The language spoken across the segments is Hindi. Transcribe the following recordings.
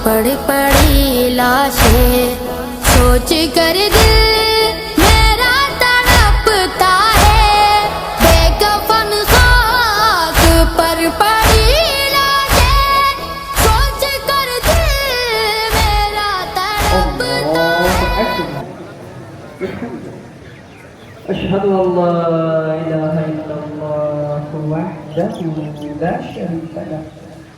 पड़ी पड़ी लाशें सोच कर दिल मेरा तड़पता है। बेकफन खाक पर पड़ी लाशें सोच कर दिल मेरा तड़पता है। अशहदु अल्ला इलाहा इल्लल्लाह वहदहु ला शरीका लह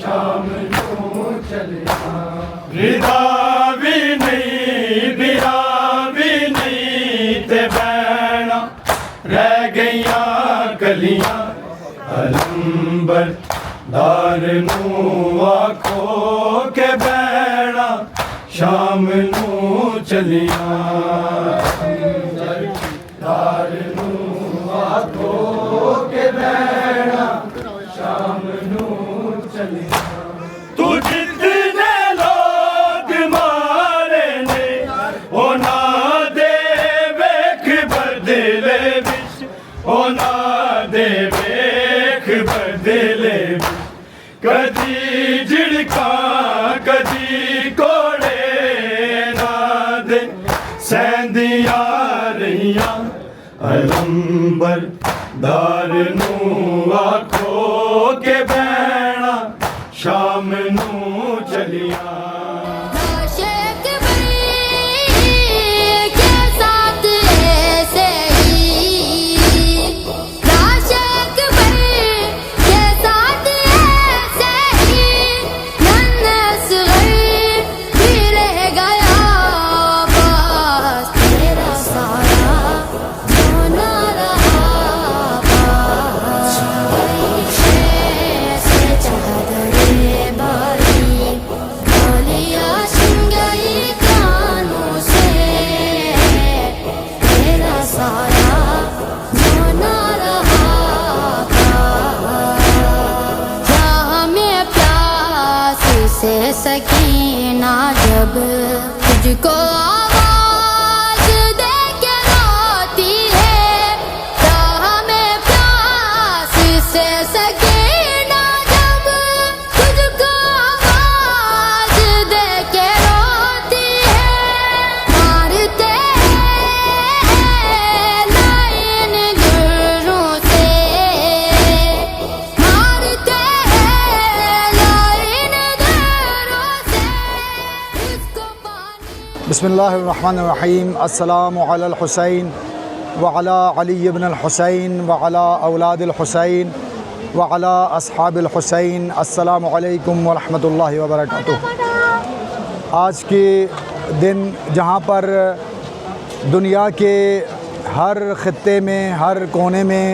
शाम को चले रिदा भी नहीं नू आखो के बैणा शाम नू चलिया दार नू आखो के बैणा शाम नू चलिया तू जितने लोग मारे ने ओना दे वेख बदले विच ओना दे वेख बदले विच कदी झिड़का कदी कोड़े ना दे सैंदिया रहिया अलंबर दार नू आखो के बैणा शाम नू चलिया आशिक भाई के साथ ऐसे ही आशिक भाई के साथ ऐसे ही नन्स गई भी रह गया बस तेरा सारा होना रहा पास से चादरे बारी गोलियां सुन गई कानों से तेरा सारा होना रहा क्या हमें प्यास से सकीना जब तुझको आवाज दे के रोती है क्या हमें प्यास से सकीना जब तुझको आवाज दे के रोती है मारते लाइन गुर्रों से मारते लाइन गुर्रों से उसको पानी बिस्मिल्लाहिर्रहमानिर्रहीम अस्सलामु अलल हुसैन व अला अली इब्न अल हुसैन व अला औलादिल हुसैन व अला अस्हाबिल हुसैन अस्सलामु अलैकुम व रहमतुल्लाहि व बरकातुहू। आज के दिन जहाँ पर दुनिया के हर ख़ित्ते में हर कोने में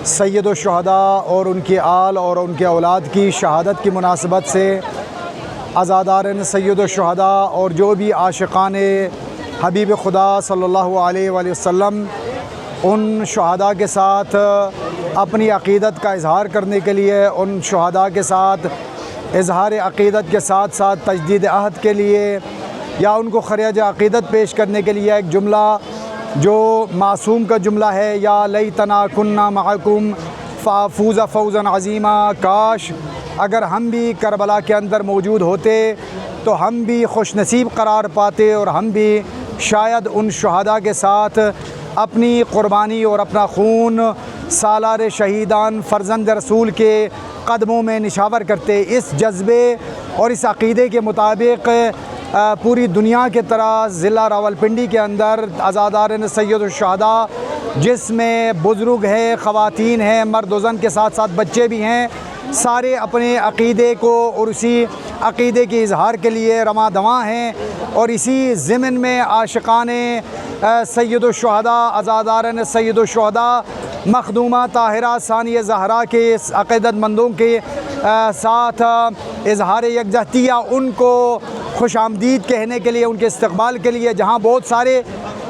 सैयद शुहदा और उनके आल और उनके औलाद की शहादत की मुनासबत से अज़ादारन सैयद शुहदा और जो भी आशिक़ान हबीब खुदा सल्लल्लाहु अलैहि वसल्लम उन शुहदा के साथ अपनी अक़ीदत का इज़हार करने के लिए उन शुहदा के साथ इज़हार अक़ीदत के साथ साथ तजदीद अहद के लिए या उनको खराज अक़ीदत पेश करने के लिए एक जुमला जो मासूम का जुमला है या लैतना कुन्ना मअकुम फ़ाफ़ूज़ा फ़ौज़न अज़ीमा काश अगर हम भी करबला के अंदर मौजूद होते तो हम भी खुश नसीब करार पाते और हम भी शायद उन शुहदा के साथ अपनी क़ुरबानी और अपना खून सालार शहीदान फ़र्जंद रसूल के कदमों में निशावर करते। इस जज्बे और इस अक़ीदे के मुताबिक पूरी दुनिया के तरह ज़िला रावलपिंडी के अंदर अज़ादारन सैयद शुहदा जिसमें बुज़ुर्ग हैं, ख़वातीन हैं, मर्द व ज़न के साथ साथ बच्चे भी हैं, सारे अपने अक़ीदे को और उसी अक़ीदे के इज़हार के लिए रमा दवा हैं और इसी ज़िमन में आशिक़ाने सैयद शुहदा अज़ादारन सैयद शुहदा मखदूमा ताहिरा सानिया ज़हरा के अक़ीदतमंदों के साथ इज़हार यकजहतिया उनको खुश आमदीद कहने के लिए उनके इस्तक़बाल के लिए जहाँ बहुत सारे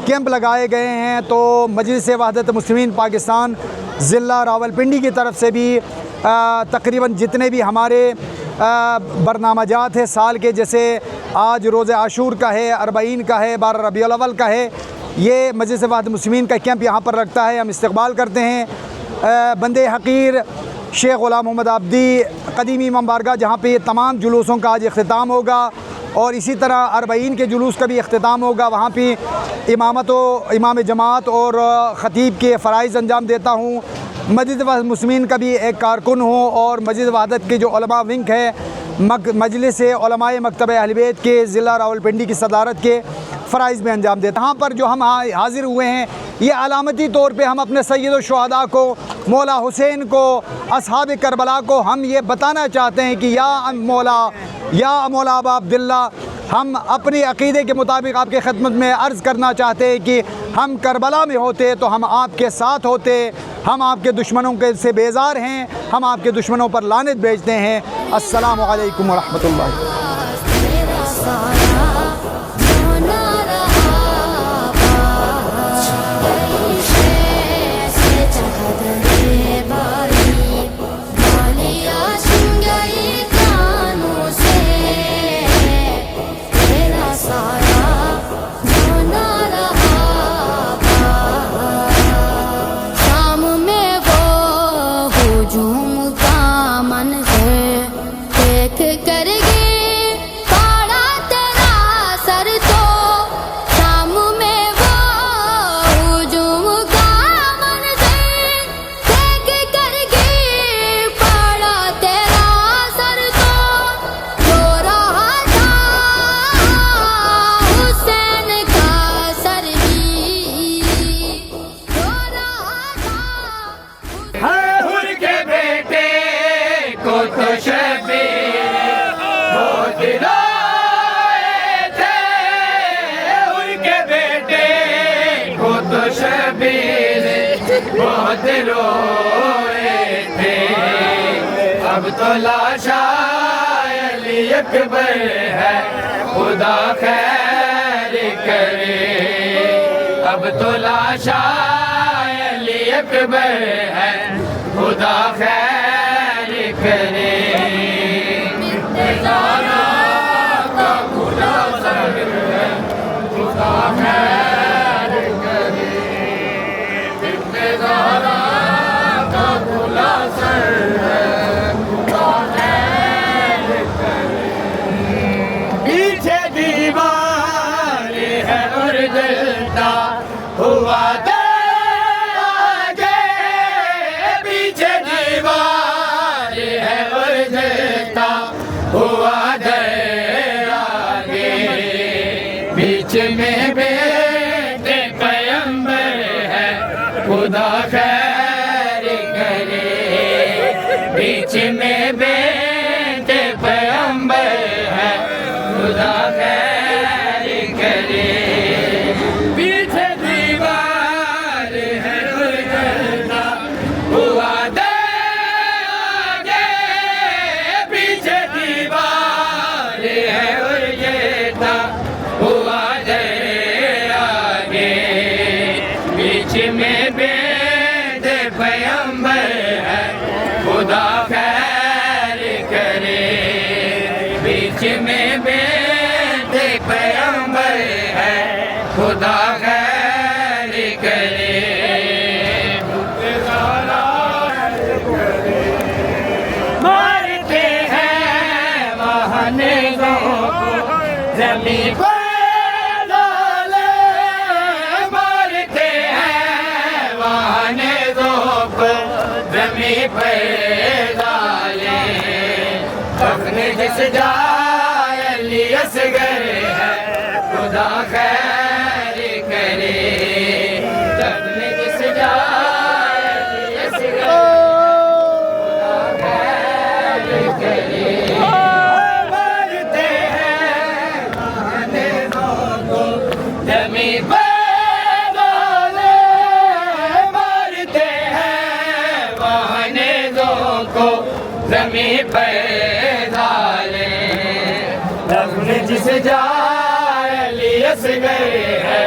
कैंप लगाए गए हैं तो मजलिस वहदत मुस्लिमीन पाकिस्तान ज़िला रावलपिंडी की तरफ से भी तकरीबन जितने भी हमारे बरनामाजात है साल के, जैसे आज रोज़े आशूर का है, अरबईन का है, 12 रबीउल अव्वल का है, ये मजलिस वहदत मुस्लिमीन का कैंप यहाँ पर रखता है। हम इस्तक़बाल करते हैं बंदे हक़ीर शेख ग़ुलाम मोहम्मद आब्दी क़दीमी इमाम बारगाह जहाँ पे ये तमाम जुलूसों का आज इख्तिताम होगा और इसी तरह अरबईन के जुलूस का भी इख्तिताम होगा। वहाँ पे इमाम जमात और ख़तीब के फ़राइज़ अंजाम देता हूँ। मस्जिद वहदत मुस्लिमीन का भी एक कारकुन हूँ और मस्जिद वहदत के जो उलमा विंग है मजलिस उलमाए मकतब अहले बैत के ज़िला रावलपिंडी की सदारत के फ़राइज़ में अंजाम देता। यहाँ पर जो हम हाज़िर हुए हैं ये अलामती तौर पे हम अपने सैयद शुहदा को, मौला हुसैन को, असहाब करबला को हम ये बताना चाहते हैं कि या मौला अबा अब्दुल्ला, हम अपने अक़ीदे के मुताबिक आपके खिदमत में अर्ज़ करना चाहते हैं कि हम करबला में होते तो हम आपके साथ होते हम आपके दुश्मनों के से बेजार हैं, हम आपके दुश्मनों पर लानत भेजते हैं। अस्सलामु अलैकुम व रहमतुल्लाह। तेरा साया होना रहा पास, कैसे चाहत रे बारी, बालिया शिंगाई कानों से, तेरा साया होना रहा पास। शाम में वो हुजूम का मंजर देख कर पाड़ा तेरा सर, तो शाम में वो हुजूम का मंजर देख कर पाड़ा तेरा सर, तो रो रहा था हुसैन का सर भी, रो रहा था। हुर के बेटे को तो शबीर बहुत रोए थे, हुर के बेटे को तो शबीर बहुत रोए थे। अब तो लाशा अली अकबर है, खुदा खैर करे। अब तो लाशा अली अकबर है, खुदा खैर करे। इंतज़ारा का खुदा सर है, खुदा खैर करे। इंतज़ारा का खुदा सर है, खुदा खैर करे। पीछे दीवार है और जलता हुआ आगे, पीछे दीवार है और जलता हुआ आगे। बीच में बेटे पैगंबर है, खुदा खैर करे। बीच में बेटे पैगंबर है, खुदा खैर करे। पीछे दीवार है और जलता हुआ आगे, पीछे दीवार है और जलता हुआ आगे। बीच में बेद पैगंबर है, खुदा खैर करे। बीच में बेद पैगंबर है, खुदा खैर करे। मारते हैं महानेगों को जमीन पर डाले, मारते हैं महानेगों को जमीन पर डाले। अपने जिस जाए अली असगर है, खुदा खैर करे। अपने जिस जाए अली असगर, खुदा खैर करे। मारते हैं महानेगों को जमीन पर डाले, मारते हैं महानेगों को जमीन पर डाले। अपने जिस जाए अली असगर है,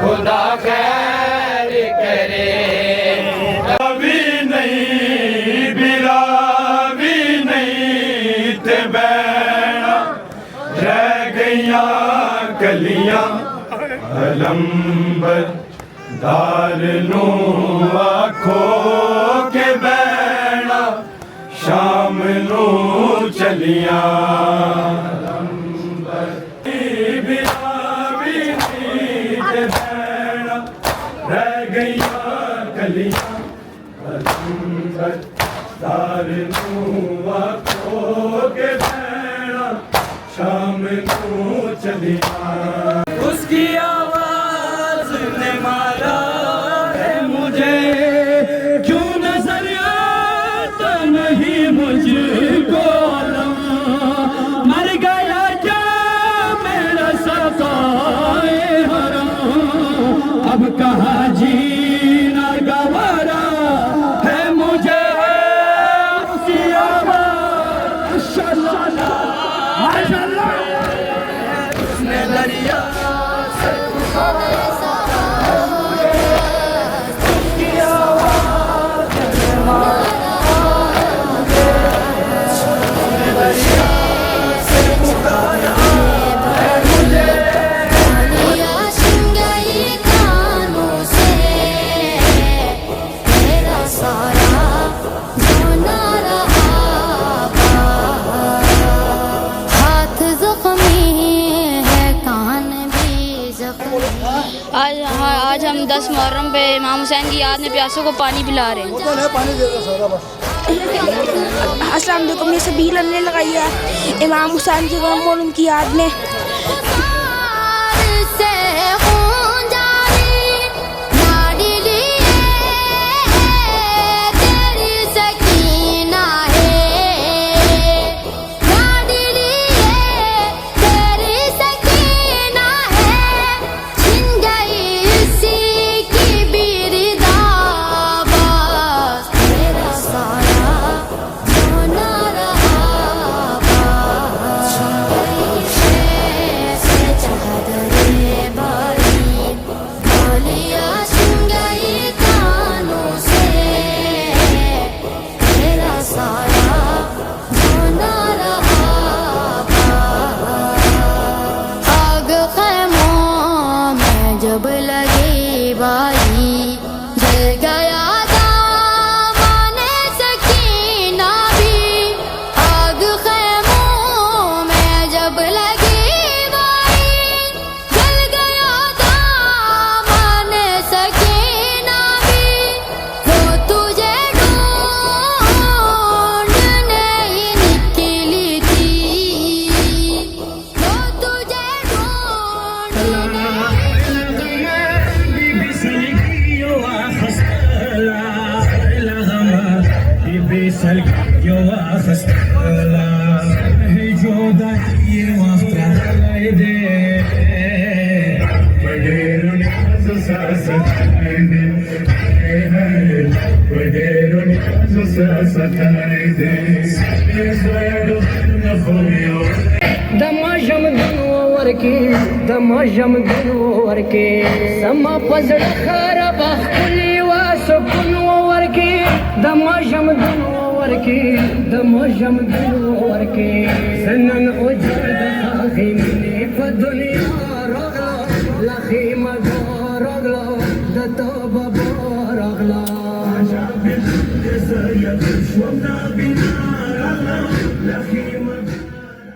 खुदा खैर करे। अभी नहीं बिरा भी नहीं ते बैना, रह गईया कलियां अलंबर दार नू आखो के बैना, शाम नू चलिया। रह गईया कलियां अलंबर दार नू आखो के बैना, शाम नू चलिया। उसकी आवाज ने मारा है मुझे, क्यों नजर आता नहीं मुझको। मर गया क्या मेरा सकाए हरा, अब कहाँ जीना गवारा आज हम 10 मुहर्रम पे इमाम हुसैन की याद में प्यासों को पानी पिला रहे हैं। अस्सलाम वालेकुम। ये सबील हमने लगाई है इमाम हुसैन की गम और उनकी याद में। से खून जारी नारी लिए तेरी सकीना है नारी लिए तेरी सकीना है छिन गई इसी की बिरदाबाज तेरा साया सोना रहा जब लगी बाई जल गया दामने सकीना भी आग खैमों में जब लगी बाई जल गया दामने सकीना भी वो तुझे ढूंढने ही निकली थी वो तुझे ढूंढने दमाशम दिनवर के समा पजड़ खराब कुली वासुकुनवर के दमाशम दिनवर के सनन उजड़ खाखी मने दुनिया रगला लखी मगो रगला दतो बबो रगला